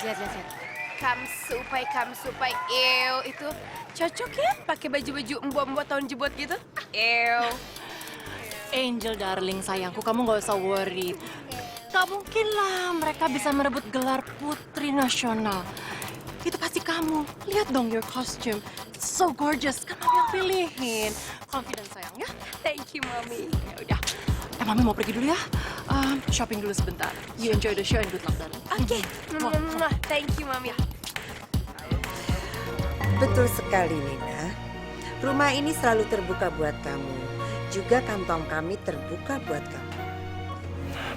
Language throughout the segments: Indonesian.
lihat. Kamsupai, itu cocok ya pakai baju-baju embo-embo tahun jebot gitu? Angel darling sayangku, kamu gak usah worry. Gak mungkin lah mereka bisa merebut gelar putri nasional. Itu pasti kamu. Lihat dong your costume. It's so gorgeous. Kan mami yang pilihin. Confident sayang ya. Thank you, Mami. Ya udah. Mami mau pergi dulu ya. Shopping dulu sebentar. You enjoy the show and good luck darling. Oke. Thank you, Mami. Betul sekali, Nina. Rumah ini selalu terbuka buat kamu. Juga kantong kami terbuka buat kamu.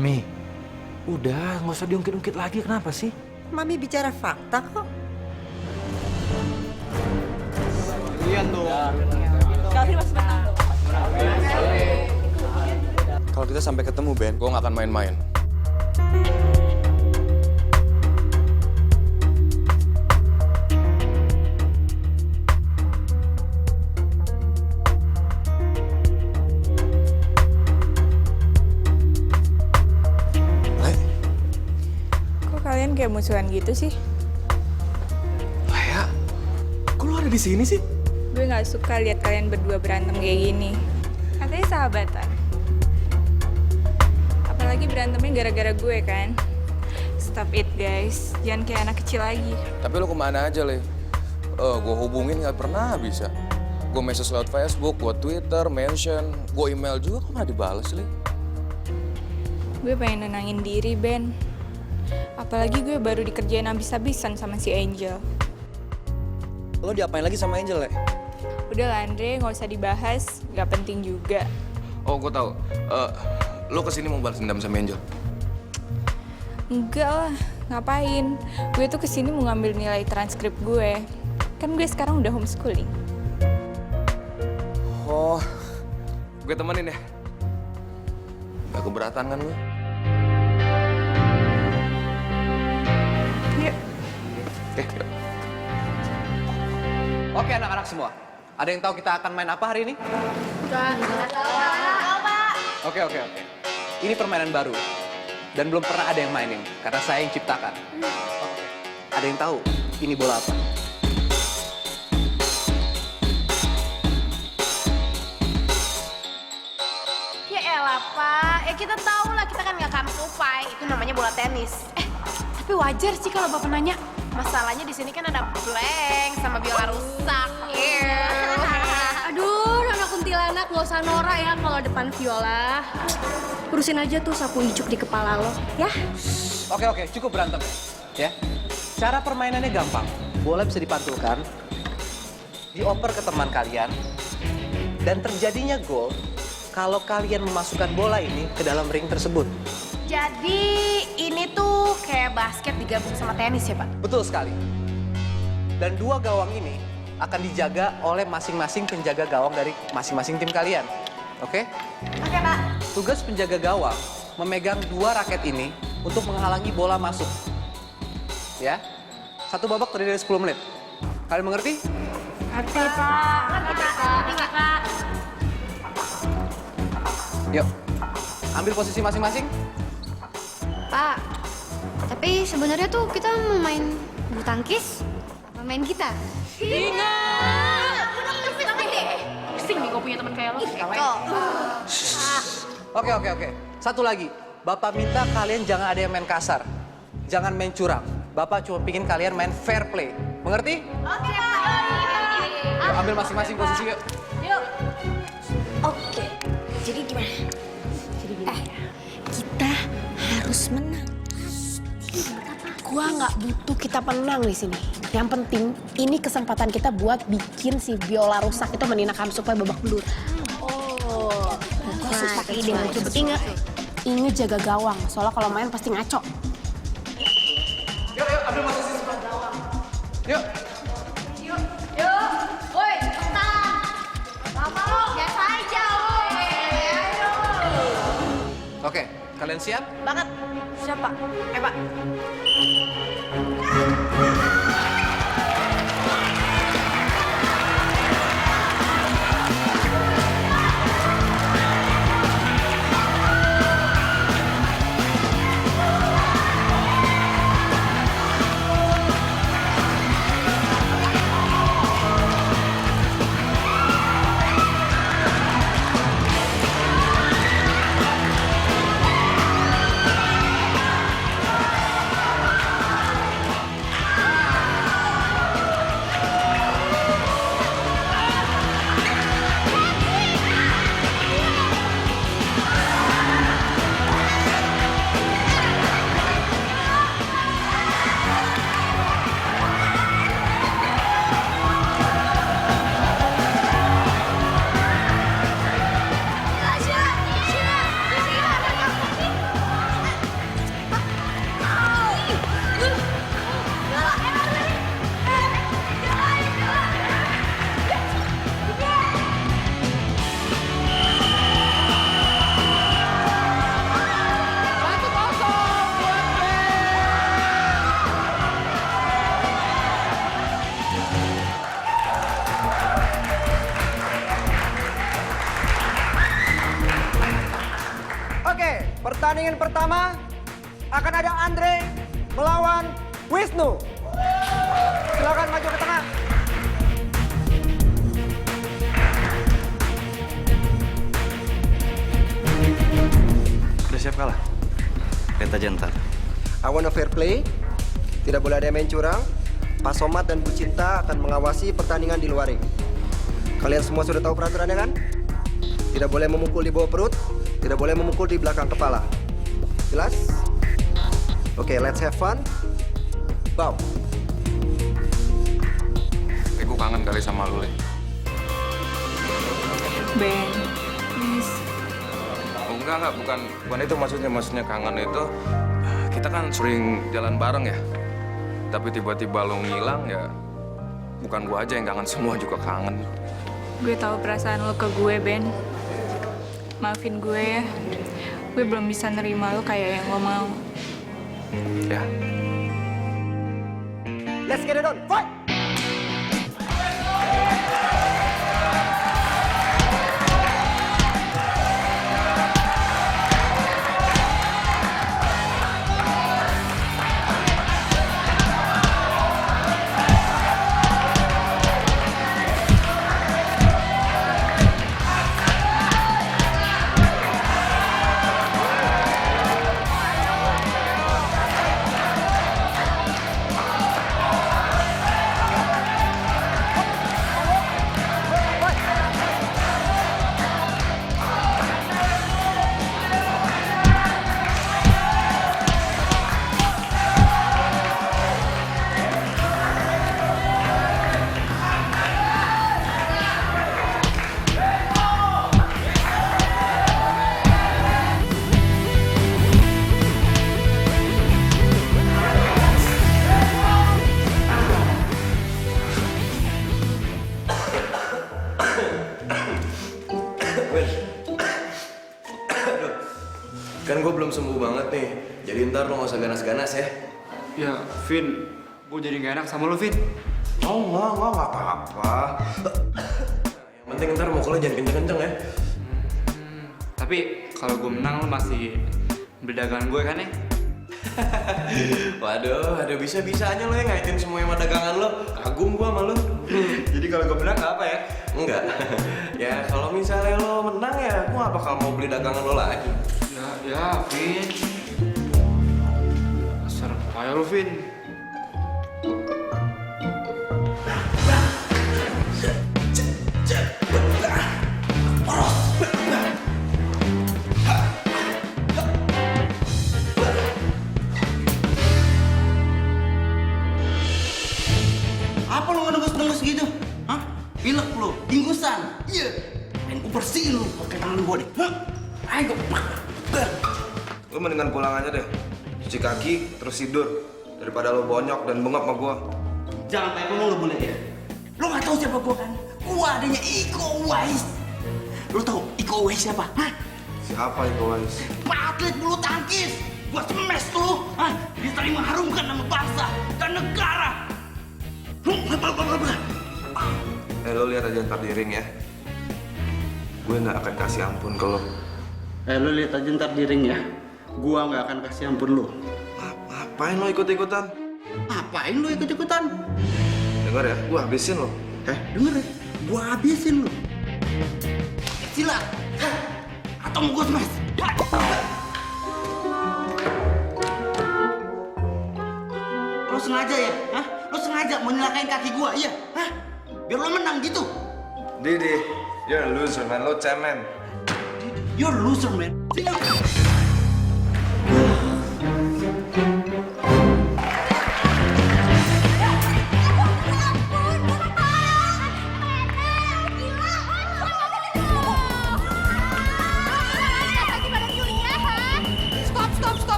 Mi, udah nggak usah diungkit-ungkit lagi. Kenapa sih? Mami bicara fakta kok. Kalau kita sampai ketemu, Ben, gue nggak akan main-main. Kok kalian kayak musuhan gitu sih? Lea, kok lu ada di sini sih? Gue gak suka lihat kalian berdua berantem kayak gini. Katanya sahabatan. Apalagi berantemnya gara-gara gue kan. Stop it guys, jangan kayak anak kecil lagi. Tapi lu kemana aja, Le? Gue hubungin nggak pernah bisa. Gue message lewat Facebook, gue Twitter, mention, gue email juga kok nggak dibales, Le? Gue pengen nenangin diri, Ben. Apalagi gue baru dikerjain abis-abisan sama si Angel. Lo diapain lagi sama Angel, Le? Udah lah Andre, gak usah dibahas, gak penting juga. Oh, gue tahu. Lo kesini mau balas dendam sama Angel? Enggak lah, ngapain? Gue tuh kesini mau ngambil nilai transkrip gue. Kan gue sekarang udah homeschooling. Oh, gue temenin ya. Gak keberatan kan lo? Yuk. Oke, yuk. Oke anak-anak semua, ada yang tahu kita akan main apa hari ini? Oke. Ini permainan baru dan belum pernah ada yang mainin karena saya yang ciptakan. Oke. Ada yang tahu ini bola apa? Ya elah, Pak. Kita tahu lah, kita kan nggak kamsupai. Itu namanya bola tenis. Tapi wajar sih kalau Bapak nanya. Masalahnya di sini kan ada blank sama biola rusak. Aduh, anak kuntilanak nggak usah norak ya kalau depan viola. Urusin aja tuh sapu ijuk di kepala lo, ya? Oke, cukup berantem ya. Cara permainannya gampang. Bola bisa dipantulkan, dioper ke teman kalian, dan terjadinya gol kalau kalian memasukkan bola ini ke dalam ring tersebut. Jadi ini tuh kayak basket digabung sama tenis ya, Pak? Betul sekali. Dan dua gawang ini akan dijaga oleh masing-masing penjaga gawang dari masing-masing tim kalian. Oke? Oke, Pak. Tugas penjaga gawang memegang dua raket ini untuk menghalangi bola masuk. Ya? Satu babak terdiri dari 10 menit. Kalian mengerti? Ngerti, Pak. Ngerti, Pak. Yuk. Ambil posisi masing-masing. Pak, tapi sebenarnya tuh kita mau main bulu tangkis, apa main kita? Pusing nih gue punya teman kayak lo. Oke. Satu lagi. Bapak minta kalian jangan ada yang main kasar. Jangan main curang. Bapak cuma pingin kalian main fair play. Mengerti? Oke, Pak. Yuk, ambil masing-masing posisi yuk. Yuk. Oke, jadi gimana? Kita harus menang. Gua nggak butuh kita menang di sini. Yang penting ini kesempatan kita buat bikin si biola rusak itu menina kamsupai babak belur. Oh, Gua suka ide itu. Ingat jaga gawang. Soalnya kalau main pasti ngaco. Yuk, ambil posisi gawang. Yuk. Woi, cepetan. Lama lo, biasa aja lo. Ayo. Oke, kalian siap? Banget. Siapa? Pak. Pertandingan pertama akan ada Andre melawan Wisnu. Silakan maju ke tengah. Udah siap kalah? Lihat aja ntar. I want a fair play. Tidak boleh ada yang main curang. Pak Somad dan Bu Cinta akan mengawasi pertandingan di luar ring. Kalian semua sudah tahu peraturannya kan? Tidak boleh memukul di bawah perut, tidak boleh memukul di belakang kepala. Jelas? Oke, let's have fun. Bow. Gue kangen kali sama lu, Le. Ben, please. Oh, enggak, bukan itu maksudnya kangen itu. Kita kan sering jalan bareng ya. Tapi tiba-tiba lo ngilang ya, bukan gua aja yang kangen, semua juga kangen. Gue tahu perasaan lo ke gue, Ben. Maafin gue ya. Gue belum bisa nerima lo kayak yang lo mau. Ya. Let's get it on. Fight! Kan gue belum sembuh banget nih. Jadi ntar lo gak usah ganas-ganas ya. Ya, Vin, gue jadi gak enak sama lo, Vin. Oh, enggak apa-apa. Yang penting ntar mukulnya jangan kenceng-kenceng ya. Tapi kalau gue menang lo masih beli dagangan gue kan ya? Waduh, ada bisa-bisanya lo yang ngaitin semua yang dagangan lo. Kagum gue sama lo. Jadi kalau gue menang gak apa ya? Enggak. Ya kalau misalnya lo menang ya, gue gak bakal mau beli dagangan lo lagi. Ya, Vin. Asal payah lo, Vin. Apa lo ngedengus-dengus gitu? Hah? Pilek lo, inggusan. Iya. Pengen gue bersihin lo pakai tangan gue deh. Hah? Ayo. Lo mendingan pulang aja deh. Cuci kaki, terus tidur. Daripada lo bonyok dan bengap sama gue. Jangan pakai ngomong lo boleh ya. Lo nggak tahu siapa gue kan? Gue adanya Iko Uwais. Lo tahu Iko Uwais siapa? Hah? Siapa Iko Uwais? Pak atlet bulu tangkis. Gua smash tuh. Hah? Dia sering mengharumkan nama bangsa dan negara. Lo lihat aja ntar di ring ya. Gue nggak akan kasih ampun ke lo. Lo lihat aja ntar di ring ya. Gua nggak akan kasih ampun lo. Ngapain lo ikut-ikutan? Ngapain lo ikut-ikutan? Dengar ya, gue habisin lo. Denger ya, gua habisin lo. Silat. Atau mau gua smash. Lo sengaja ya? Hah? Lo sengaja mau nyelakain kaki gua, iya? Hah? Biar lo menang gitu. Didi, you're a loser man, lo cemen. You're a loser, man.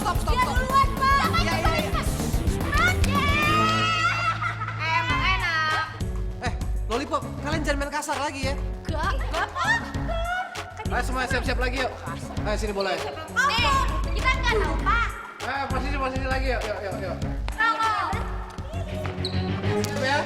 Stop. Dia duluan, Pak. Emang enak. Lollipop, kalian jangan main kasar lagi ya. Gak, Pak. Ayo semua siap-siap lagi yuk. Ayo sini bola ya. Nih, kita nggak tahu, Pak. Posisi lagi yuk. Tunggu. Siap ya.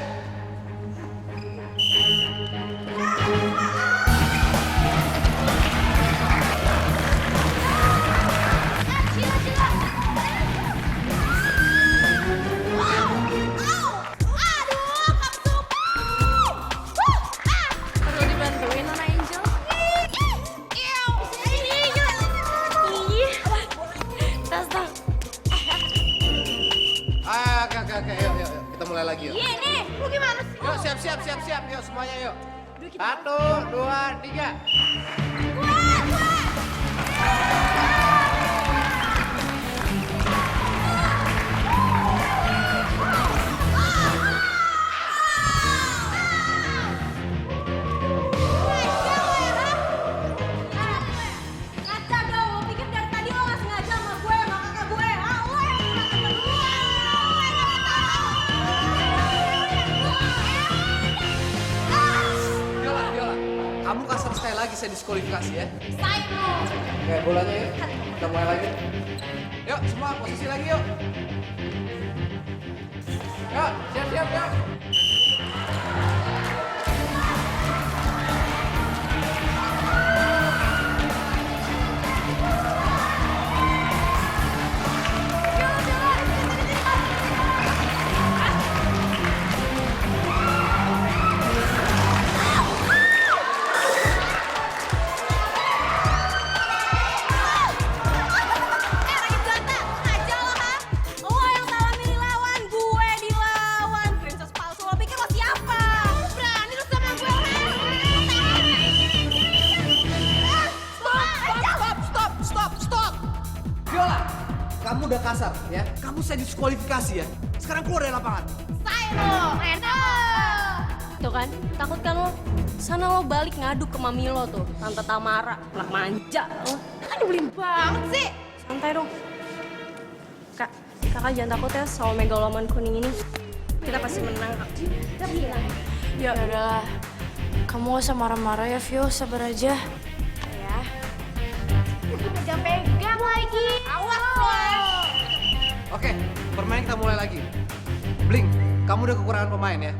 siap. Yuk semuanya yuk. 1, 2, 3. Ngaca dong, lo pikir dari tadi lo gak sengaja sama gue, sama kakak gue. Ah, lo yang Viola, kamu kasar sekali lagi saya diskualifikasi ya. Saya lo. Oke, bolanya yuk. Kita mulai lagi. Yuk, semua posisi lagi yuk. Yuk, siap yuk. Viola, kamu udah kasar ya. Kamu saya diskualifikasi ya. Sekarang keluar dari lapangan. Saya lo, enak. Tuh kan, takut kan lo? Sana lo balik ngadu ke mami lo tuh, Tante Tamara, anak manja lo. Kan nyebelin banget sih. Santai dong. Kakak jangan takut ya soal megaloman kuning ini. Kita pasti menang, Kak. Kita menang. Ya udahlah. Kamu gak usah marah-marah ya, Vio. Sabar aja. Ya. Pegang-pegang lagi. Awas lo. Oke, permainan kita mulai lagi. Blink, kamu udah kekurangan pemain ya.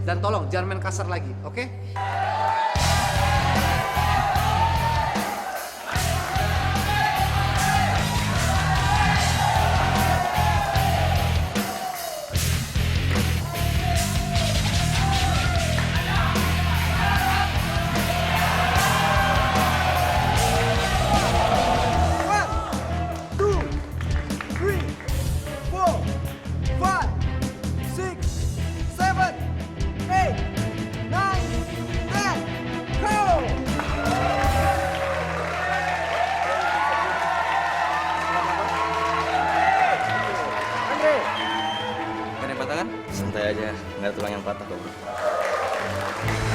Dan tolong jangan main kasar lagi, oke? Santai aja, nggak ada tulang yang patah kok.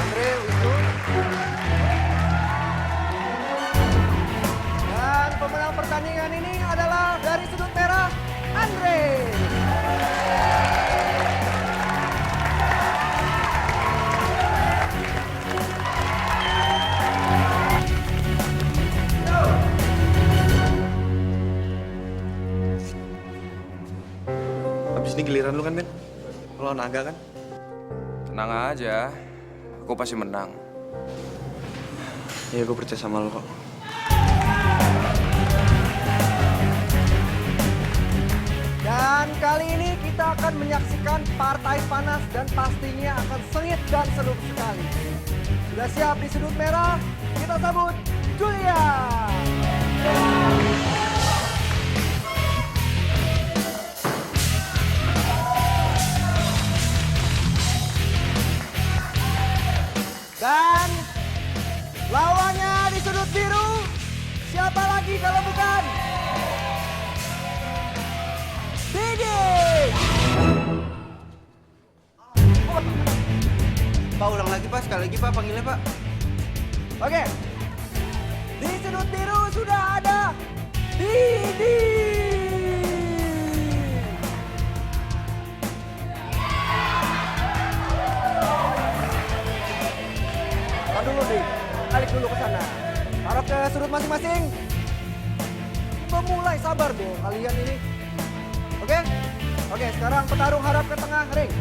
Andre, Wisnu. Dan pemenang pertandingan ini adalah dari sudut merah, Andre. Habis ini giliran lu kan, Ben? Lo naga kan? Tenang aja, aku pasti menang. Iya, gue percaya sama lo kok. Dan kali ini kita akan menyaksikan partai panas dan pastinya akan sengit dan seru sekali. Sudah siap di sudut merah? Kita sambut Julia. Dan lawannya di sudut biru, siapa lagi kalau bukan Didi. Pak, ulang lagi Pak, sekali lagi Pak, panggilnya Pak. Oke, di sudut biru sudah ada Didi. Dulu nih, balik dulu ke sana. Taruh ke sudut masing-masing. Memulai, sabar dong kalian ini. Oke? Oke, sekarang petarung harap ke tengah ring.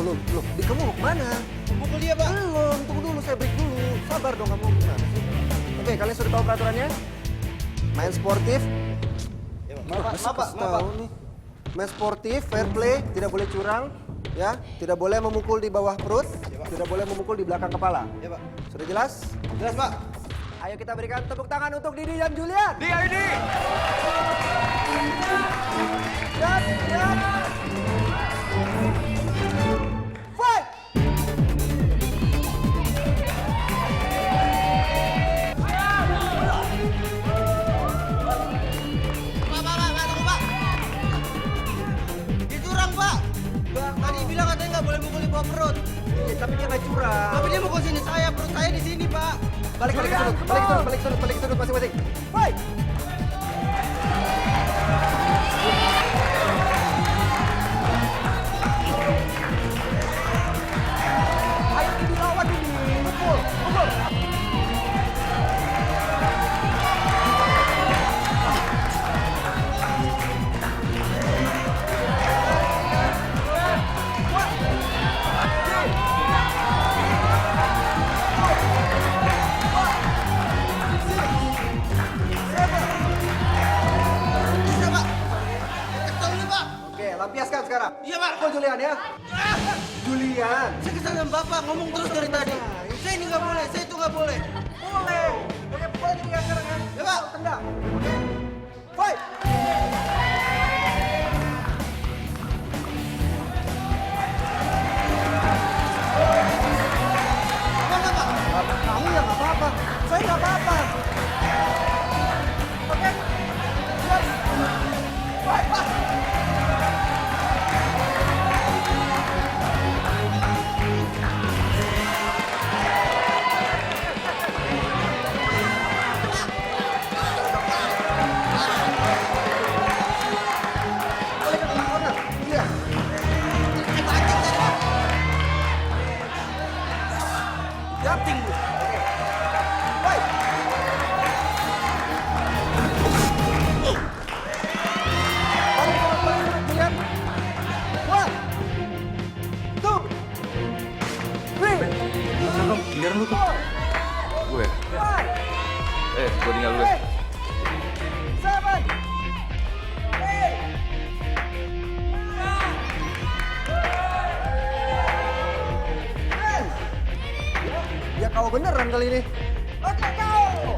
Loh, di kamu mau kemana? Pukul dia Pak. Belum, tunggu dulu, saya break dulu. Sabar dong kamu. Oke, kalian sudah tahu peraturannya? Main sportif. Maaf Pak. Nih. Main sportif, fair play, tidak boleh curang. Ya, tidak boleh memukul di bawah perut, tidak boleh memukul di belakang kepala. Ya Pak. Sudah jelas? Jelas Pak. Ayo kita berikan tepuk tangan untuk Didi dan Julian. Didi! Dan, Fight! Dia curang, Pak. Tadi bilang katanya nggak boleh mukul di bawah perut. Iya, tapi dia nggak curang. Tapi dia mukul sini saya, perut saya di sini, Pak. Balik ke sudut masing-masing. Fight! Ayo ini lawan ini. Pukul. Bisa, Pak. Kesel dulu, Pak. Oke, lampiaskan sekarang. Iya, Pak. Pukul Julian ya. Julian. Saya kesel sama Bapak, ngomong terus dari tadi. Saya ini nggak boleh, saya itu nggak boleh. Boleh. Oke, pukul Julian sekarang ya. Ya, Pak. Tendang. Oke. Fight! Kamu yang nggak apa-apa. Saya nggak apa-apa. Oke. Siap. Fight, Pak. Boleh ke tengah corner. Iya. Jating lu. Oke. Fight. Balik, Julian. 1, 2, 3. Giliran lu tuh. Gue. Gue tinggal dulu. 7, 8. Ya kau beneran kali ini. Oke kau.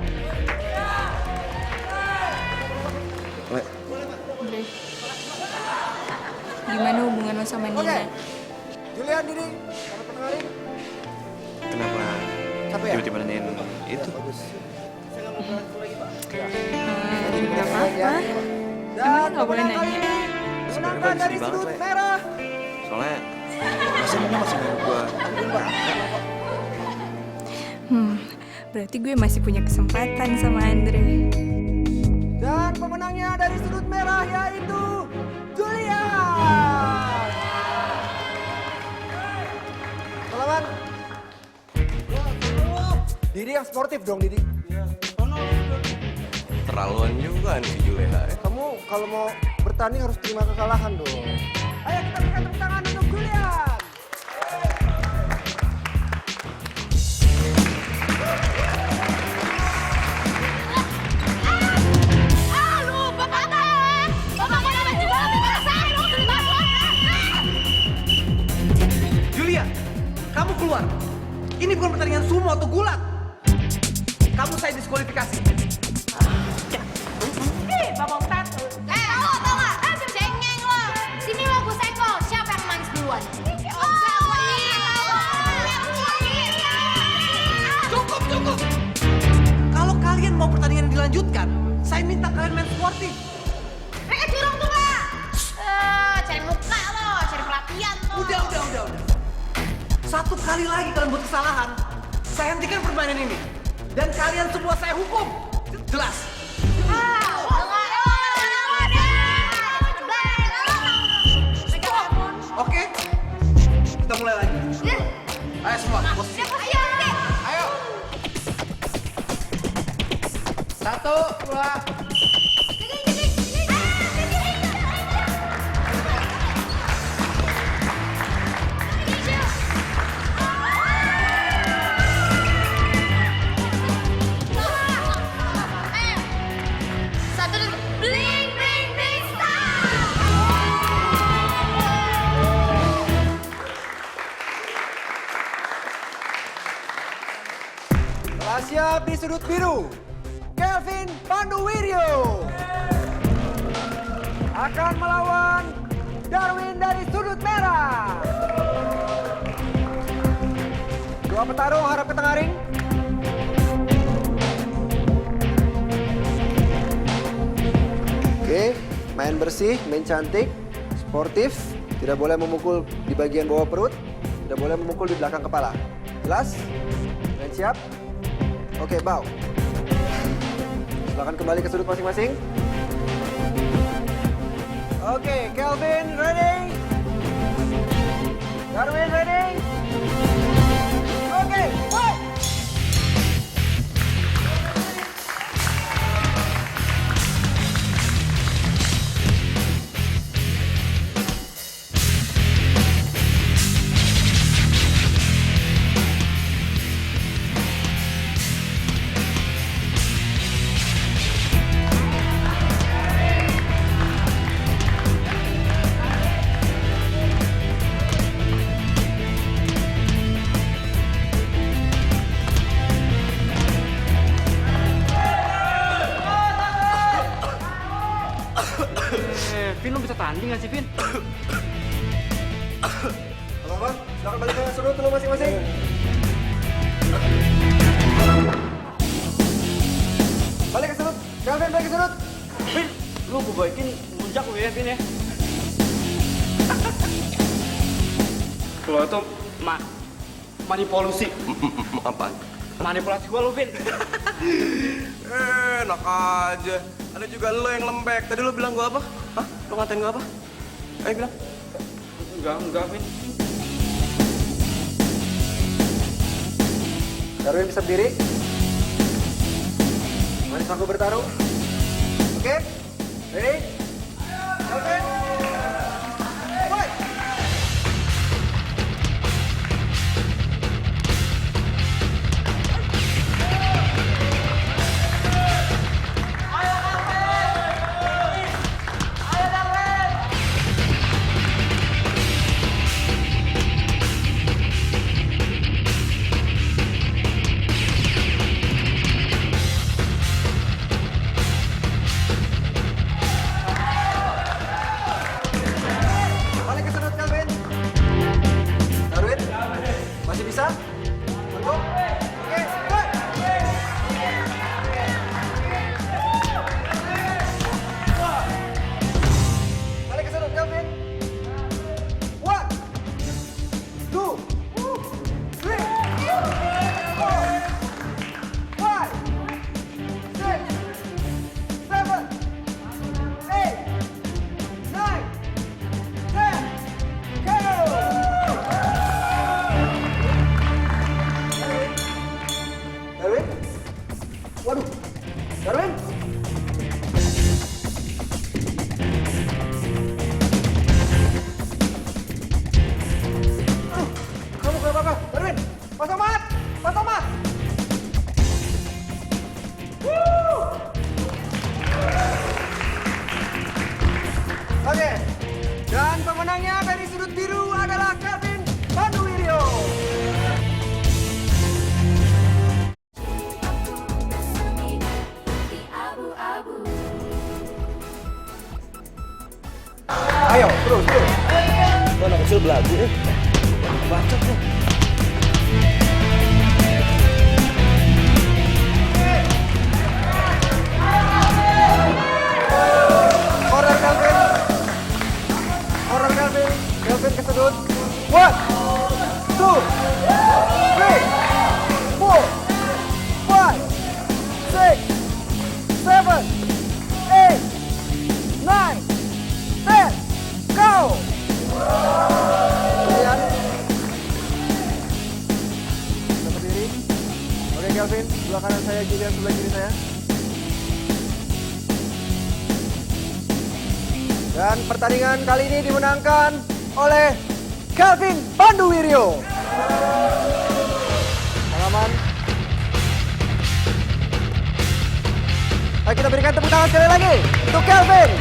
Andre, gimana hubungan lo sama Oke. Nina? Julian Didi, kamu kenalin. Kenapa Siapa ya? tiba-tiba nanyain itu? Bagus. Gak apa-apa. Emangnya nggak boleh nanya? Menangkan dari Sedih banget, sudut Le. merah. Soalnya rasanya masih nunggu gua. Berarti gue masih punya kesempatan sama Andre. Dan pemenangnya dari sudut merah yaitu Julian. Selamat. Didi yang sportif dong, Didi. Terlaluan juga nih si Juleha. Kamu kalau mau bertanding harus terima kekalahan dong. Ayo kita berikan tepuk tangan untuk Julian. Julia, kamu keluar. Ini bukan pertandingan sumo atau gulat. Kamu saya diskualifikasi. Babong satu. Tau nggak? Cengeng lo. Sini lo gue senggol. Siapa yang nangis duluan? Cukup. Kalau kalian mau pertandingan dilanjutkan, saya minta kalian main sportif. Mereka curang tuh nggak? Cari muka lo, cari perhatian lo. Udah. Satu kali lagi kalian buat kesalahan, saya hentikan permainan ini. Dan kalian semua saya hukum. Jelas? Oke? Kita mulai lagi. Ayo semua, posisi. Ayo. 1, 2. Satu, bling, bling, bling, Telah siap di sudut biru, Kelvin Panduwiryo akan melawan Darwin dari sudut merah. Dua petarung harap ke tengah ring. Oke, main bersih, main cantik, sportif. Tidak boleh memukul di bagian bawah perut, tidak boleh memukul di belakang kepala. Jelas? Dan siap? Oke, bow. Silakan kembali ke sudut masing-masing. Oke, Kelvin ready? Darwin ready? Oke, fight! Vin, lu bisa tanding gak sih, Vin? Teman-teman, silakan balik ke sudut dulu masing-masing. Balik ke sudut. Kelvin, balik ke sudut. Vin, lu gue baikin muncak lu ya, Vin ya. Kalau itu manipulasi. Apa? Manipulasi gua lu, Vin. Enak aja. Ada juga lo yang lembek. Tadi lo bilang gua apa? Hah? Lo ngatain gua apa? Ayo bilang. Enggak, Vin. Darwin bisa berdiri. Manis aku bertarung. Oke? Ready? Oke? Fight! Balik ke sudut, Kelvin. Darwin, masih bisa? Tunggu. Oke, fight! Balik ke sudut, Kelvin. 1, 2, 3, 4, 5, 6, 7, 8, 9, 10, go! Darwin? Waduh, Darwin? Kamu kenapa apa? Darwin, Pak Somad! Pak Somad! Woo! Oke, dan pemenangnya dari sudut biru adalah Kelvin Panduwiryo. Ayo, terus. Lo anak kecil belagu ya. Bacot lo. Corner Kelvin. Corner Kelvin. Kelvin ke sudut. 1, 2, 3, 4, 5, 6, 7, 8, 9, 10, go! Kemudian kita berdiri. Oke Kelvin, sebelah kanan saya, Julian sebelah kiri saya. Dan pertandingan kali ini dimenangkan oleh Kelvin Panduwiryo. Salaman. Ayo kita berikan tepuk tangan sekali lagi untuk Kelvin.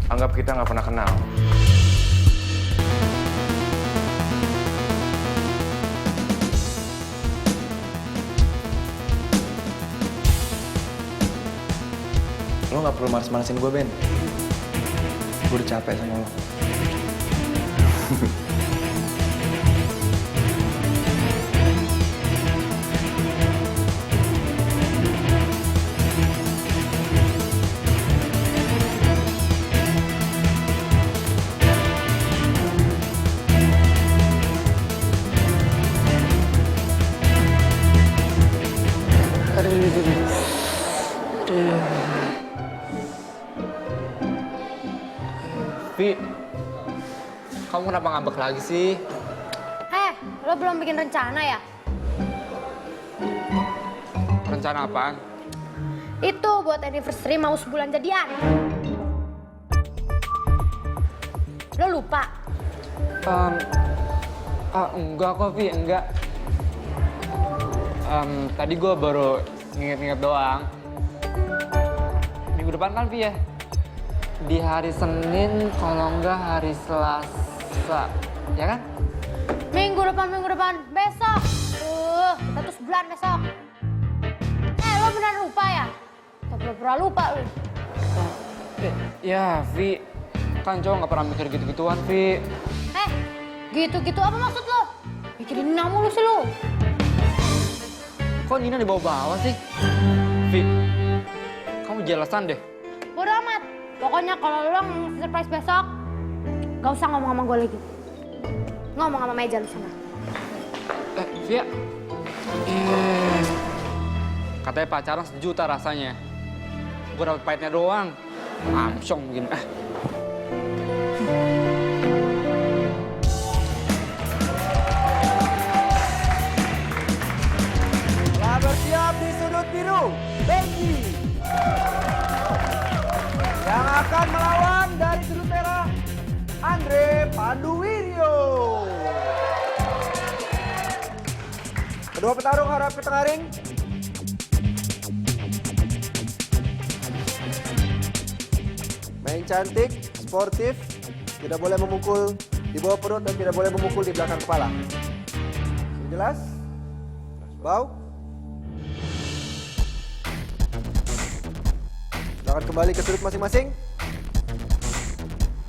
Anggap kita nggak pernah Lo gak perlu manas-manasin gue, Ben. Gue udah capek sama lo. Vi, kamu kenapa ngambek lagi sih? Lo belum bikin rencana ya? Rencana apaan? Itu buat anniversary mau sebulan jadian. Lo lupa? Enggak kok, Vi, enggak. Tadi gue baru inget-inget doang. Minggu depan kan, Vi ya? Di hari Senin, kalau enggak hari Selasa, ya kan? Minggu depan, besok. Kita tuh sebulan besok. Lo beneran lupa ya? Atau pura-pura lupa lo? Ya, Vi. Kan cowok nggak pernah mikir gitu-gituan, Vi. Gitu-gitu apa maksud lo? Mikirin Nina mulu sih lo. Kok Nina dibawa-bawa sih? Vi, kamu jelasan deh. Bodo amat. Pokoknya kalau lo surprise besok, gak usah ngomong sama gue lagi. Ngomong sama meja lu sana. Via. Katanya pacaran 1 juta rasanya. Gue dapet pahitnya doang. Amsyong begini. Telah bersiap di sudut biru, Benji. Yang akan melawan dari sudut merah, Andre Panduwiryo. Kedua petarung harap ke tengah ring. Main cantik, sportif, tidak boleh memukul di bawah perut dan tidak boleh memukul di belakang kepala. Jelas? Bau? Silakan kembali ke sudut masing-masing.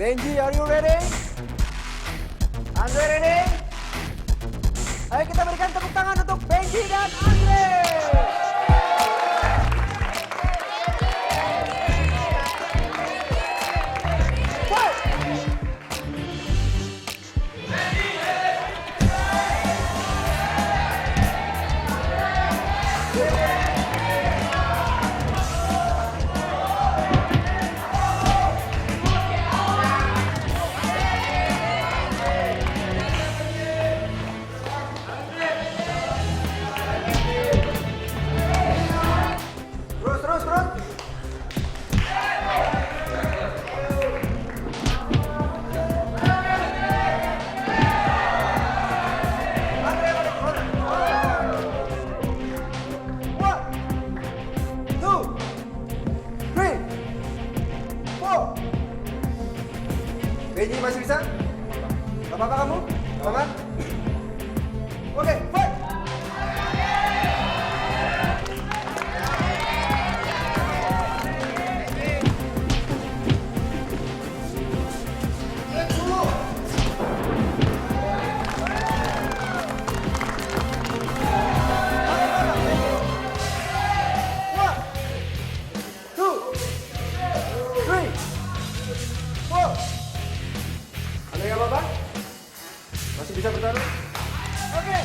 Benji, are you ready? Andre ready? Ayo kita berikan tepuk tangan untuk Benji dan Andre. Benji masih bisa? Gak apa-apa kamu? Semangat? Oke, fight! Masih bisa bertarung? Oke.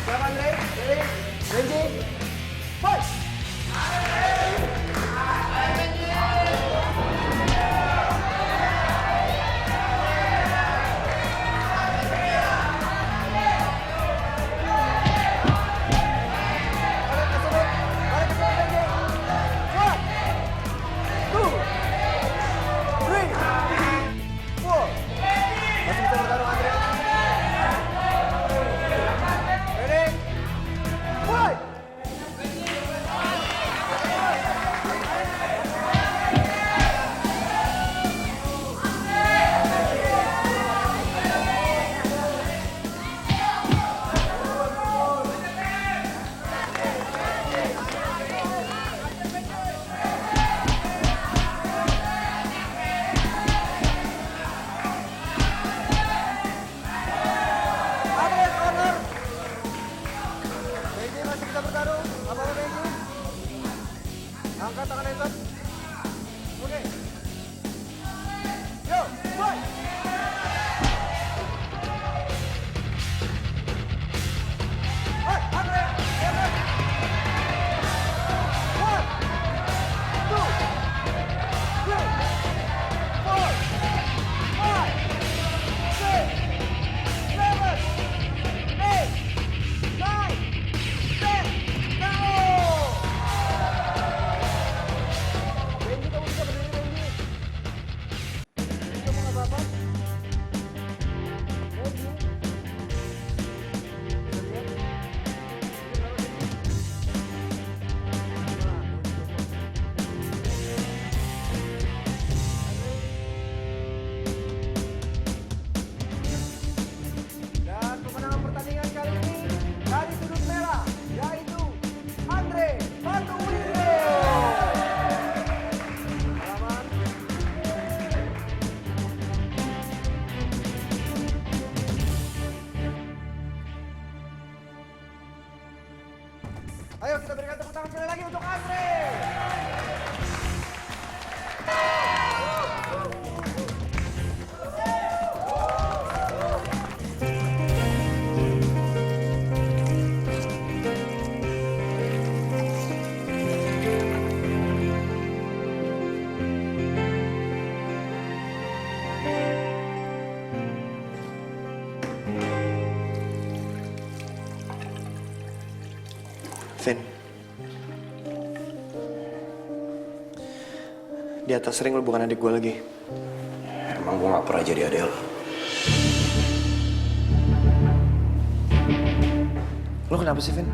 Siap Andre? Ready? Benji? Fight! lagi untuk Andre. Vin, di atas ring lu bukan adik gue lagi. Emang gue gak pernah jadi adek lo. Lo kenapa sih, Vin?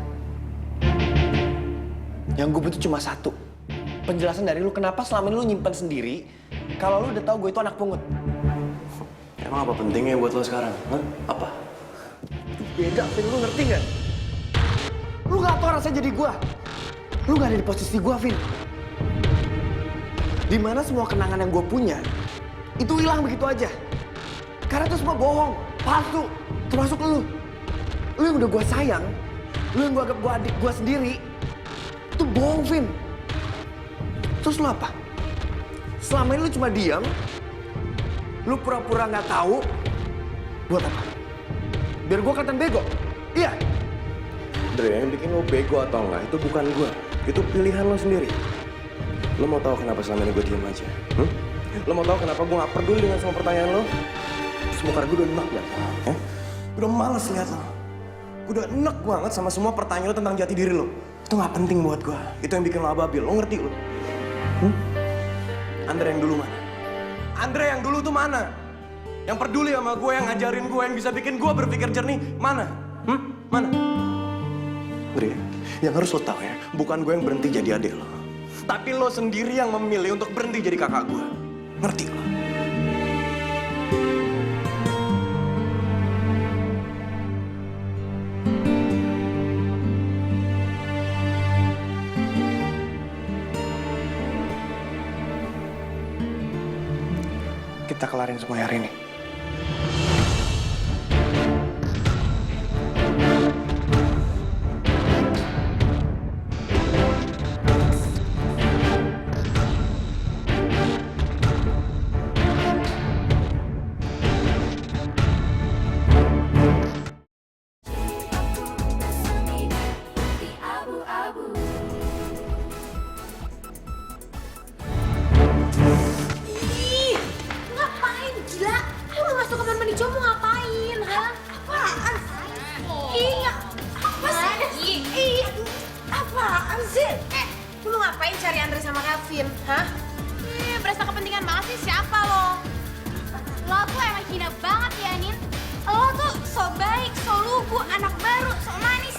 Yang gue butuh cuma satu. Penjelasan dari lu kenapa selama ini lu nyimpen sendiri kalau lu udah tahu gue itu anak pungut. Emang apa pentingnya buat lo sekarang? Hah? Apa? Itu beda, Vin. Lu ngerti nggak? Lu gak tau rasanya jadi gue. Lu gak ada di posisi gue, Vin. Dimana semua kenangan yang gue punya itu hilang begitu aja. Karena itu semua bohong, palsu. Termasuk lu. Lu yang udah gue sayang, lu yang gue anggap gue adik gue sendiri, itu bohong, Vin. Terus lu apa? Selama ini lu cuma diam, lu pura-pura nggak tahu, buat apa? Biar gue kelihatan bego? Iya. Dre, yang bikin lo bego atau enggak itu bukan gue. Itu pilihan lo sendiri. Lo mau tahu kenapa selama ini gue diem aja? Lo mau tahu kenapa gue gak peduli dengan semua pertanyaan lo? Semua karena gue udah enak liat lo. Gue udah males liat lo. Gue udah enak banget sama semua pertanyaan lo tentang jati diri lo. Itu gak penting buat gue. Itu yang bikin lo ababil. Lo ngerti lo? Andre yang dulu mana? Andre yang dulu tuh mana? Yang peduli sama gue, yang ngajarin gue, yang bisa bikin gue berpikir jernih, mana? Mana? Andre, yang harus lo tahu ya, bukan gue yang berhenti jadi adik lo. Tapi lo sendiri yang memilih untuk berhenti jadi kakak gue. Ngerti lo? Kita kelarin semua hari ini. Ih, ngapain gila? Lu masuk kamar mandi cowok mau ngapain, ha? Apaan? Ih, apa sih? Ih, apaan sih? Lu ngapain cari Andre sama Kevin, hah? Berasa kepentingan banget sih, siapa lo? Lo tuh emang hina banget ya, Nin. Lo tuh so baik, so lugu, anak baru, so manis.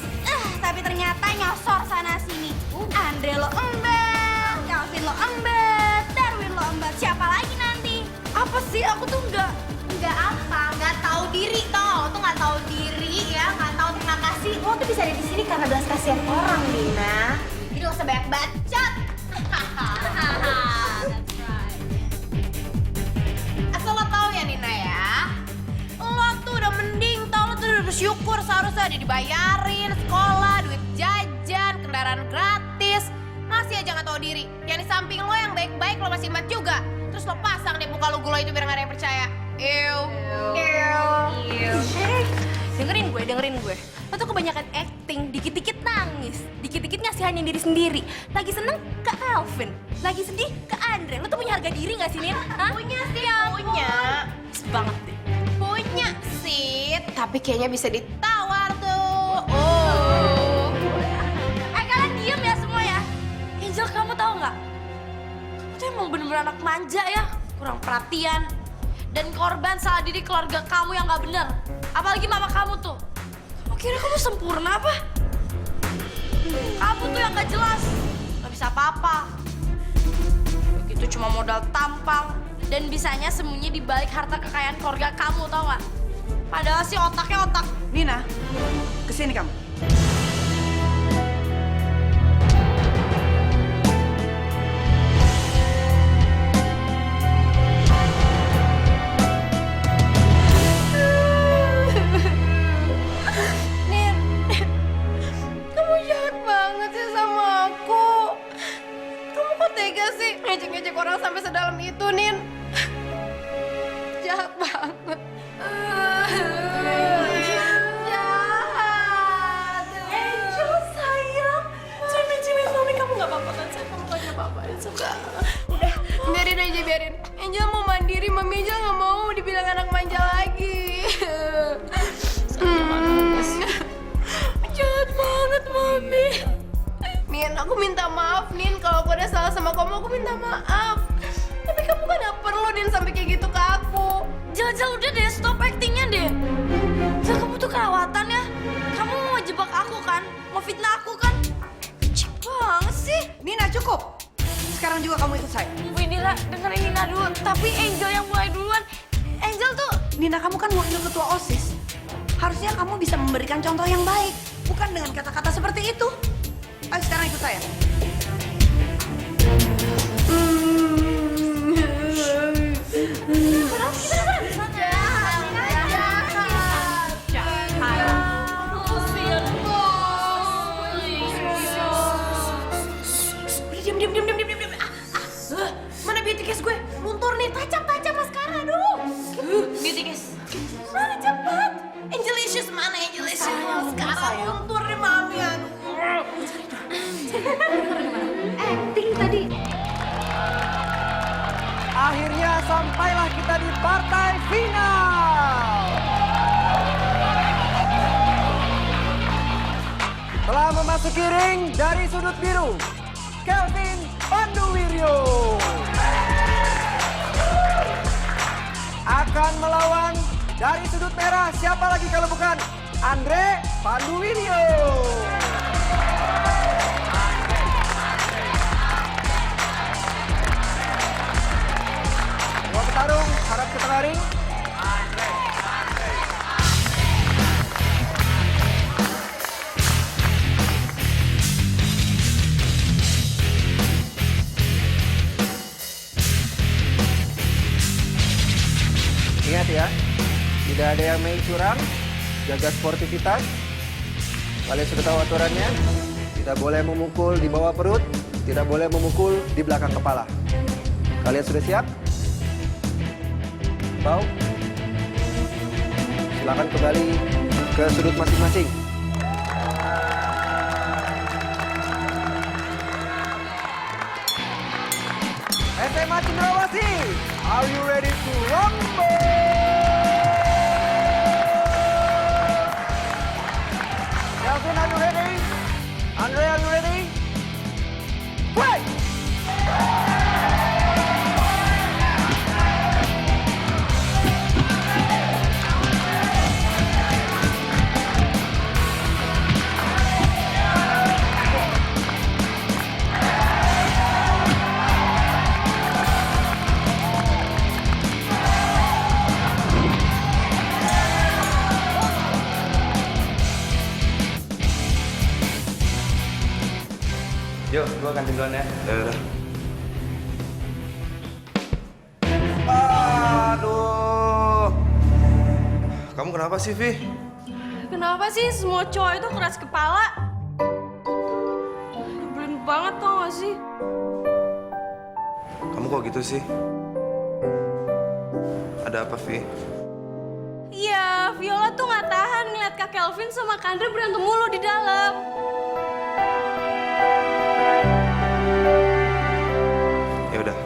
Tapi ternyata nyosor sana sini. Andre lo embat, Calvin lo embat, Darwin lo embat. Siapa lagi nanti? Apa sih? Aku tuh nggak apa, nggak tahu diri tau. Lo tuh nggak tahu diri ya, nggak tahu terima kasih. Lo tuh bisa ada di sini karena belas kasihan orang, Nina. Jadi lo sebanyak bacot. Asal lo tahu ya, Nina ya. Lo tuh udah mending tau, lo tuh udah bersyukur seharusnya ada dibayarin sekolah, duit jajan, kendaraan gratis. Masih aja nggak tahu diri. Yang di samping lo yang baik-baik lo masih mat juga. Terus lo pasang deh muka lo gulo itu biar nggak ada yang percaya. Ew. Dengerin gue. Lo tuh kebanyakan acting, dikit-dikit nangis, dikit-dikit ngasihanin diri sendiri. Lagi seneng ke Calvin, lagi sedih ke Andre. Lo tuh punya harga diri nggak sih, Nin? Hah? Punya sih, punya. Banget deh. Punya sih, tapi kayaknya bisa ditawar tuh. Oh. Kalian diem ya semua ya. Angel, kamu tahu nggak? Kamu tuh emang bener-bener anak manja ya. Kurang perhatian. Dan korban salah didik keluarga kamu yang nggak bener. Apalagi mama kamu tuh. Kamu kira kamu sempurna apa? Kamu tuh yang nggak jelas. Nggak bisa apa-apa. Begitu cuma modal tampang. Dan bisanya sembunyi di balik harta kekayaan keluarga kamu, tau nggak? Padahal sih otaknya otak. Nina, kesini kamu. Nin, kamu jahat banget sih sama aku. Aku minta maaf, Nin. Kalau aku ada salah sama kamu, aku minta maaf. Tapi kamu kan gak perlu, Nin, sampai kayak gitu ke aku. Jal, udah deh, stop actingnya deh. Jal, kamu tuh kelewatan ya. Kamu mau jebak aku kan? Mau fitnah aku kan? Cik banget sih. Nina, cukup. Sekarang juga kamu ikut saya. Wih, Nina, dengerin Nina dulu. Tapi Angel yang mulai duluan. Angel tuh... Nina, kamu kan wakil ketua OSIS. Harusnya kamu bisa memberikan contoh yang baik. Bukan dengan kata-kata seperti itu. Ayo sekarang ikut saya. Diam. Mana beauty case gue? Luntur nih, tajam maskara, aduh. Beauty case. Mana cepat? Angelicious mana Angelicious? Sekarang luntur nih mami, aduh. Ting tadi. Akhirnya sampailah kita di partai final. Telah memasuki ring dari sudut biru, Kelvin Panduwiryo akan melawan dari sudut merah. Siapa lagi kalau bukan Andre Panduwiryo. Dua petarung harap ke tengah ring. Ingat ya, tidak ada yang main curang, jaga sportivitas. Kalian sudah tahu aturannya, tidak boleh memukul di bawah perut, tidak boleh memukul di belakang kepala. Kalian sudah siap? Bau? Silakan kembali ke sudut masing-masing. SMA Cendrawasih, are you ready to rumble? Kelvin, are you ready? Andre, are you ready? Fight! Yuk, gua ganti duluan ya. Udah. Aduh. Kamu kenapa sih, Vi? Kenapa sih semua cowok itu keras kepala? Nyebelin banget tau gak sih? Kamu kok gitu sih? Ada apa, Vi? Iya, Viola tuh gak tahan ngeliat Kak Kelvin sama Kandre berantem mulu di dalam. Ya udah,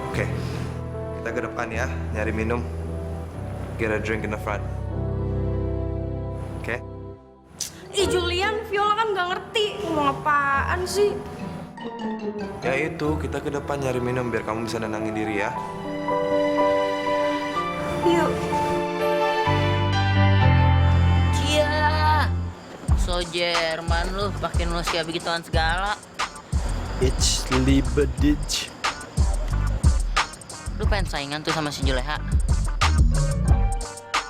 oke. Kita ke depan ya, nyari minum. Get a drink in the front. Oke? Ih Julian, Viola kan gak ngerti ngomong apaan sih. Ya itu, kita ke depan nyari minum biar kamu bisa nenangin diri ya. Yuk. Cia, so Jerman lu, pakai nusia begituan segala. Ich liebe dich. Lu pengen saingan tuh sama si Juleha?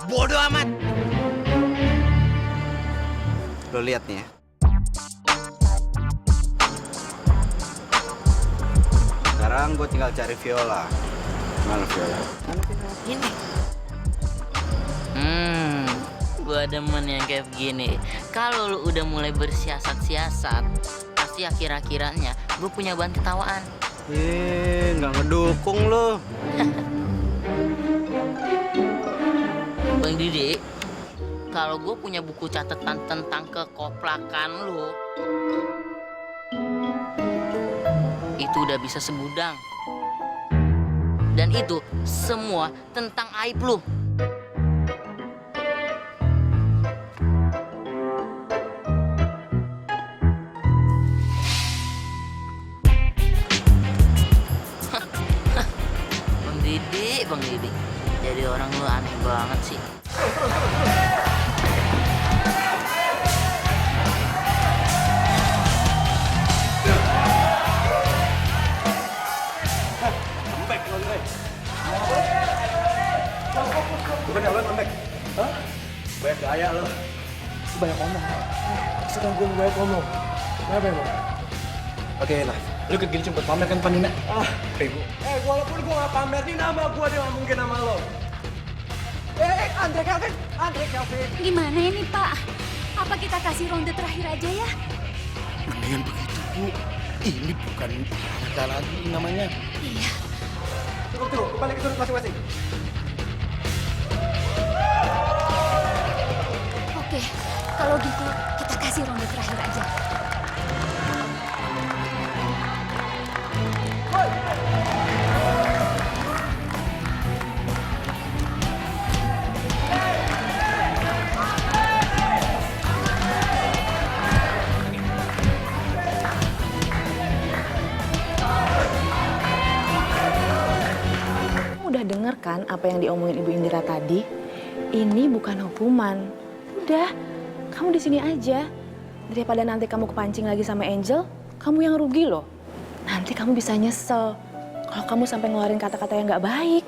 Bodoh amat. Lo lihat nih ya. Sekarang gue tinggal cari Viola. Mana Viola? Ini. Gua demen yang kayak begini. Kalau lu udah mulai bersiasat-siasat, pasti akhir-akhirannya gue punya bahan ketawaan. Nggak ngedukung lo. Bang Didi, kalau gue punya buku catatan tentang kekoplakan lu, itu udah bisa segudang. Dan itu semua tentang aib lu. Banyak gaya lo. Banyak ngomong. Sekarang gue banyak ngomong. Kenapa emang? Oke lah, lu ke Gilcim buat pamer kan Panina? Bego. Walaupun gue gak pamer, ini nama gue dia gak mungkin nama lo. Andre Kelvin. Gimana ini, Pak? Apa kita kasih ronde terakhir aja ya? Mendingan begitu, Bu. Ini bukan kita lagi namanya. Iya. Tunggu, balik ke sudut masing-masing. Oke, kalau gitu kita kasih ronde terakhir aja. Udah denger kan apa yang diomongin Ibu Indira tadi? Ini bukan hukuman. Udah, kamu di sini aja. Daripada nanti kamu kepancing lagi sama Angel, kamu yang rugi loh. Nanti kamu bisa nyesel kalau kamu sampai ngeluarin kata-kata yang nggak baik.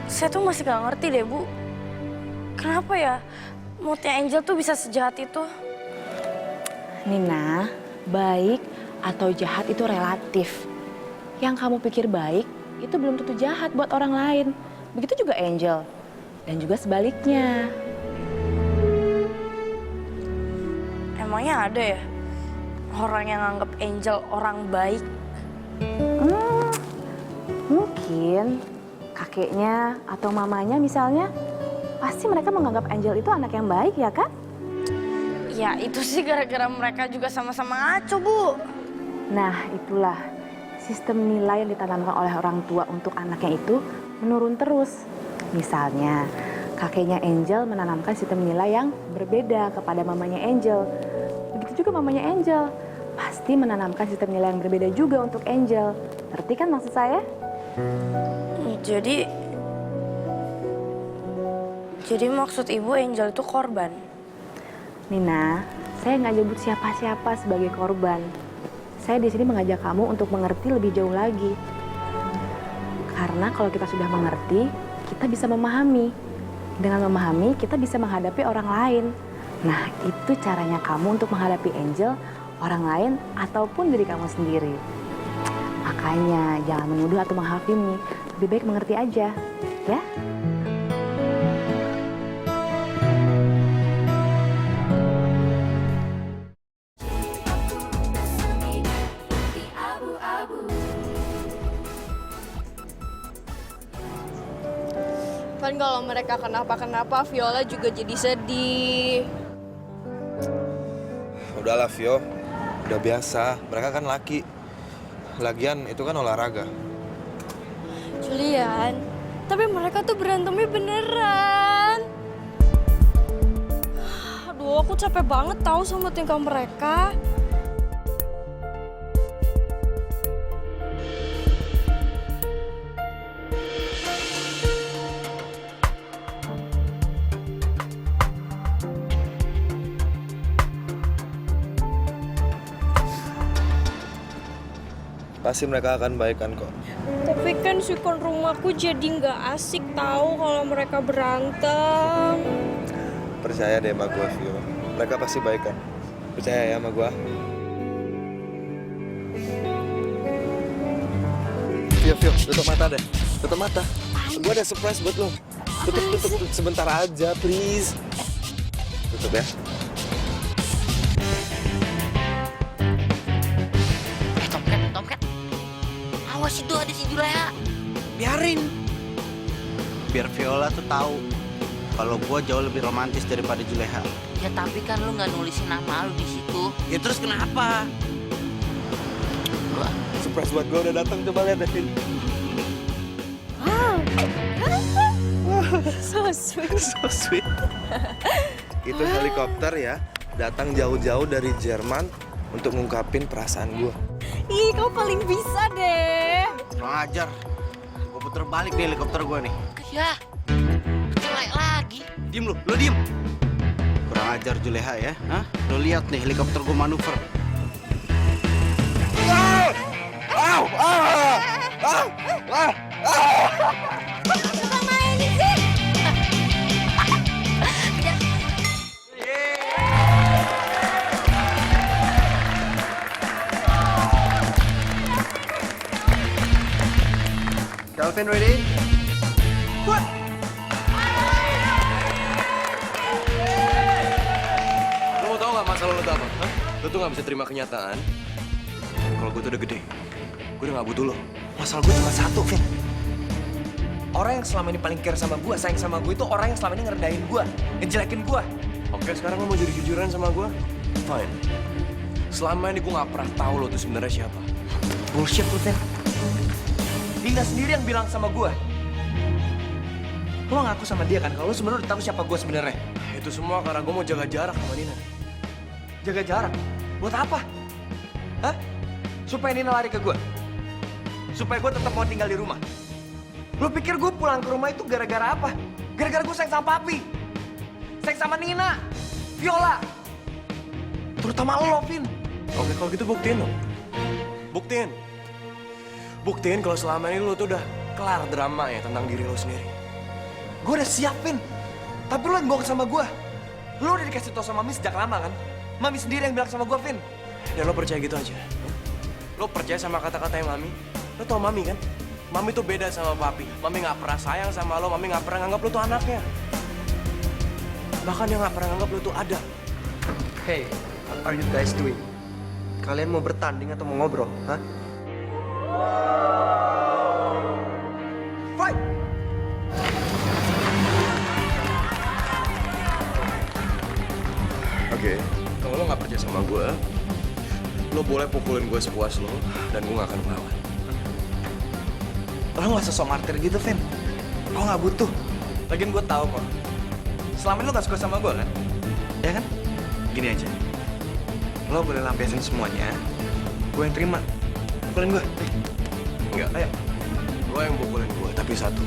Saya tuh masih gak ngerti deh, Bu. Kenapa ya moodnya Angel tuh bisa sejahat itu? Nina, baik atau jahat itu relatif. Yang kamu pikir baik, itu belum tentu jahat buat orang lain. Begitu juga Angel. Dan juga sebaliknya. Emangnya ada ya orang yang anggap Angel orang baik? Mungkin kakeknya atau mamanya misalnya. Pasti mereka menganggap Angel itu anak yang baik ya kan? Ya itu sih gara-gara mereka juga sama-sama ngaco, Bu. Nah itulah sistem nilai yang ditanamkan oleh orang tua untuk anaknya itu menurun terus. Misalnya, kakeknya Angel menanamkan sistem nilai yang berbeda kepada mamanya Angel. Begitu juga mamanya Angel. Pasti menanamkan sistem nilai yang berbeda juga untuk Angel. Ngerti kan maksud saya? Jadi maksud Ibu Angel itu korban? Nina, saya nggak nyebut siapa-siapa sebagai korban. Saya di sini mengajak kamu untuk mengerti lebih jauh lagi. Karena kalau kita sudah mengerti, kita bisa memahami. Dengan memahami, kita bisa menghadapi orang lain. Nah, itu caranya kamu untuk menghadapi Angel, orang lain, ataupun diri kamu sendiri. Makanya, jangan menuduh atau menghakimi. Lebih baik mengerti aja, ya? Kan kalau mereka kenapa-kenapa, Viola juga jadi sedih. Udahlah, Vio. Udah biasa. Mereka kan laki. Lagian itu kan olahraga. Julian, tapi mereka tuh berantemnya beneran. Aduh, aku capek banget tahu sama tingkah mereka. Pasti mereka akan baikan kok. Tapi kan sikon rumahku jadi nggak asik tahu kalau mereka berantem. Percaya deh sama gue, Vio. Mereka pasti baikan. Percaya ya sama gue. Vio, tutup mata deh. Tutup mata. Gue ada surprise buat lo. Tutup sebentar aja, please. Tutup ya. Awas itu ada si Juleha. Biarin. Biar Viola tuh tahu kalau gue jauh lebih romantis daripada Juleha. Ya tapi kan lu nggak nulisin nama lu di situ. Ya terus kenapa? Surprise buat gue udah datang, coba lihat Devin. So sweet. So sweet. Itu helikopter ya, datang jauh-jauh dari Jerman untuk ngungkapin perasaan gue. Ih, kau paling bisa deh. Kurang ajar. Gue puter balik deh helikopter gue nih. Ya, celek lagi. Diem lu diem. Kurang ajar Juleha ya. Hah? Lo lihat nih helikopter gue manuver. Apa main sih? Vin ready? What? Lo mau tau gak masalah lo tuh apa? Hah? Lo tuh gak bisa terima kenyataan kalau gue tuh udah gede. Gue udah gak butuh lo. Masalah gue cuma satu, Vin. Orang yang selama ini paling care sama gue, sayang sama gue itu orang yang selama ini ngerendahin gue, ngejelekin gue. Oke, sekarang lo mau jadi jujuran sama gue? Fine. Selama ini gue gak pernah tahu lo tuh sebenarnya siapa. Bullshit lu, Vin. Dina sendiri yang bilang sama gue. Lo ngaku sama dia kan kalau lo sebenarnya udah tahu siapa gue sebenarnya. Itu semua karena gue mau jaga jarak sama Nina. Jaga jarak? Buat apa? Hah? Supaya Nina lari ke gue? Supaya gue tetap mau tinggal di rumah? Lo pikir gue pulang ke rumah itu gara-gara apa? Gara-gara gue sayang sama papi. Sayang sama Nina, Viola. Terutama lo, Vin. Oke, kalau gitu buktiin lo. Buktiin. Buktiin kalau selama ini lo tuh udah kelar drama ya tentang diri lo sendiri. Gue udah siapin. Tapi lo yang bohong sama gue. Lo udah dikasih tau sama Mami sejak lama kan? Mami sendiri yang bilang sama gue, Vin. Dan lo percaya gitu aja? Lo percaya sama kata-katanya Mami? Lo tau Mami kan? Mami tuh beda sama Papi. Mami gak pernah sayang sama lo. Mami gak pernah nganggap lo tuh anaknya. Bahkan dia gak pernah nganggap lo tuh ada. Hey, what are you guys doing? Kalian mau bertanding atau mau ngobrol? Hah? Fight! Oke, kalau lo gak percaya sama gue, lo boleh pukulin gue sepuas lo, dan gue gak akan melawan. Lo gak sosok martir gitu, Vin. Lo gak butuh. Lagian gue tahu kok. Selama ini lo gak suka sama gue kan? Ya kan? Gini aja. Lo boleh lampiasin semuanya. Gue yang terima. Pukulin gue. Enggak. Ayo. Lo yang pukulin gue, tapi satu.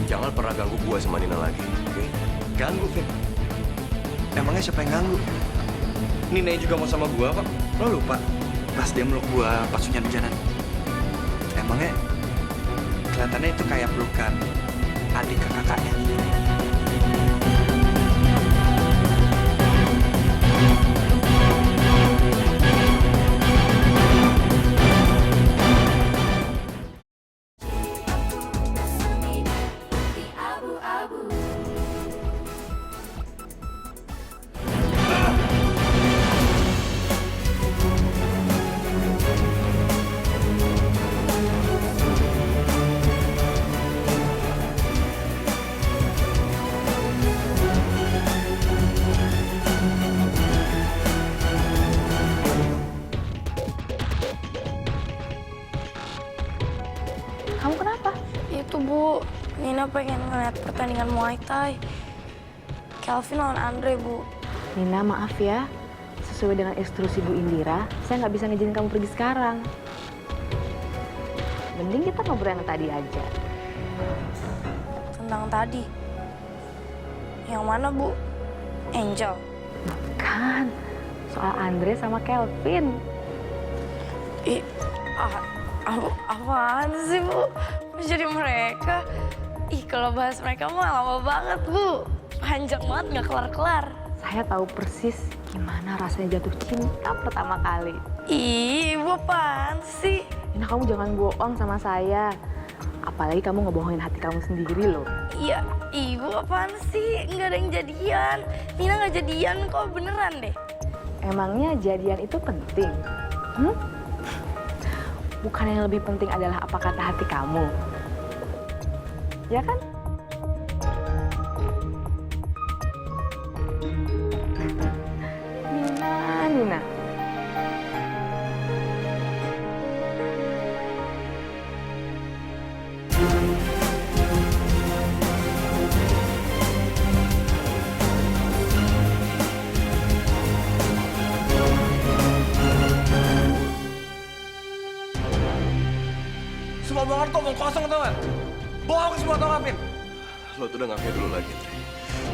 Jangan pernah ganggu gue sama Nina lagi, oke? Ganggu, Vin. Emangnya siapa yang ganggu? Nina juga mau sama gue kok. Lo lupa? Pas dia meluk gue pas hujan-hujanan. Emangnya kelihatannya itu kayak pelukan adik ke kakaknya. Kamu kenapa? Itu, Bu. Nina pengen ngeliat pertandingan Muay Thai. Kelvin lawan Andre, Bu. Nina, maaf ya. Sesuai dengan instruksi Bu Indira, saya nggak bisa ngizinin kamu pergi sekarang. Mending kita ngobrol yang tadi aja. Tentang tadi. Yang mana, Bu? Angel. Kan, soal Andre sama Kelvin. Apaan sih, Bu? Jadi mereka. Ih, kalau bahas mereka mah lama banget, Bu. Panjang banget, nggak kelar-kelar. Saya tahu persis gimana rasanya jatuh cinta pertama kali. Ih, Bu apaan sih? Nina, kamu jangan bohong sama saya. Apalagi kamu ngebohongin hati kamu sendiri loh. Iya, Ibu apaan sih? Nggak ada yang jadian. Nina nggak jadian kok, beneran deh. Emangnya jadian itu penting? Bukan yang lebih penting adalah apa kata hati kamu. Ya kan? Nina. Semua bohongan kok omong kosong tau gak? Bohong semua tau gak, Vin? Lo tuh udah gak kayak dulu lagi, Andre.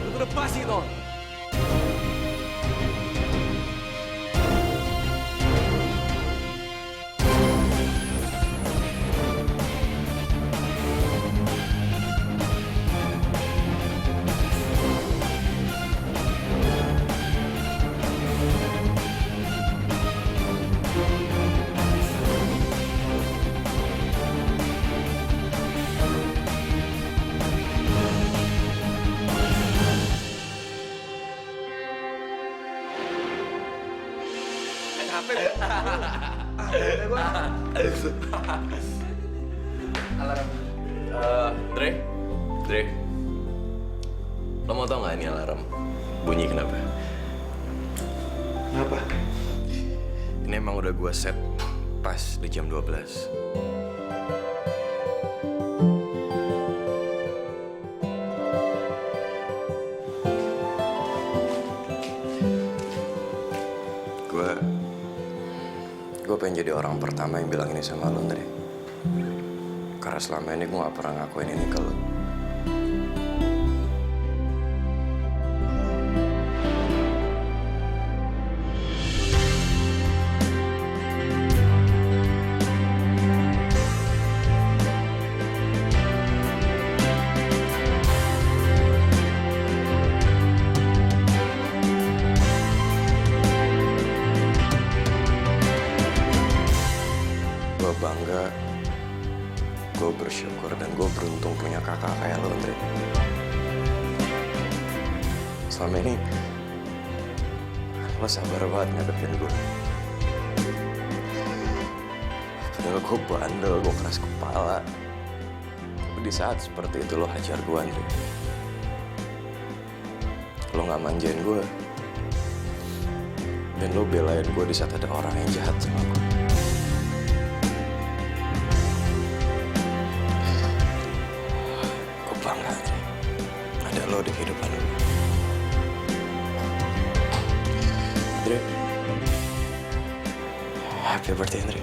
Lo tuh udah basi tau gak? capek. Alarm. Dre. Lo mau tau nggak ini alarm bunyi kenapa? Kenapa? Ini emang udah gua set pas di jam 12. Gue pengen jadi orang pertama yang bilang ini sama lo, Dre. Karena selama ini gue gak pernah ngakuin ini ke lo. Gue bangga, gue bersyukur, dan gue beruntung punya kakak kayak lo, Andre. Selama ini, lo sabar banget ngadepin gue. Padahal gue bandel, gue keras kepala. Tapi di saat seperti itu lo hajar gue, Andre. Lo gak manjain gue. Dan lo belain gue di saat ada orang yang jahat sama gue. Bangga, Andre. Ada lo di kehidupan gue. Andre, happy birthday, Andre.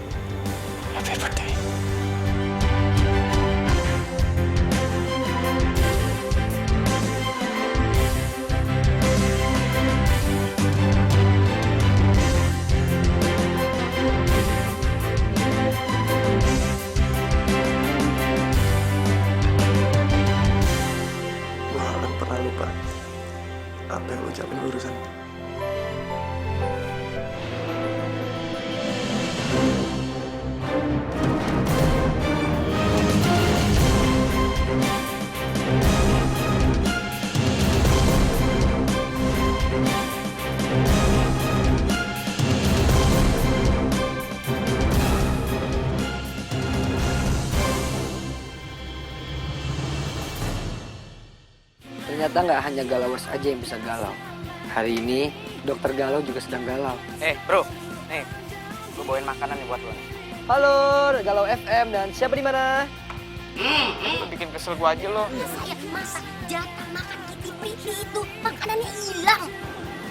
Happy birthday. Apa yang lo ucapin barusan? Ternyata nggak hanya galawers aja yang bisa galau. Hari ini, dokter galau juga sedang galau. Bro, nih, gue bawain makanan nih buat lo nih. Halo, Galau FM dan siapa di mana? Lo bikin kesel gue aja lo. Saya masak jatah makan Kitty itu makanannya hilang.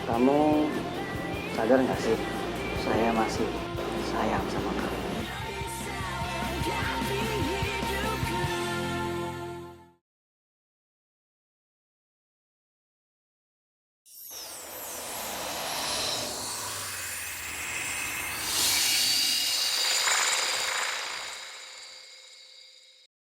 Kamu sadar nggak sih? Saya masih sayang sama kamu.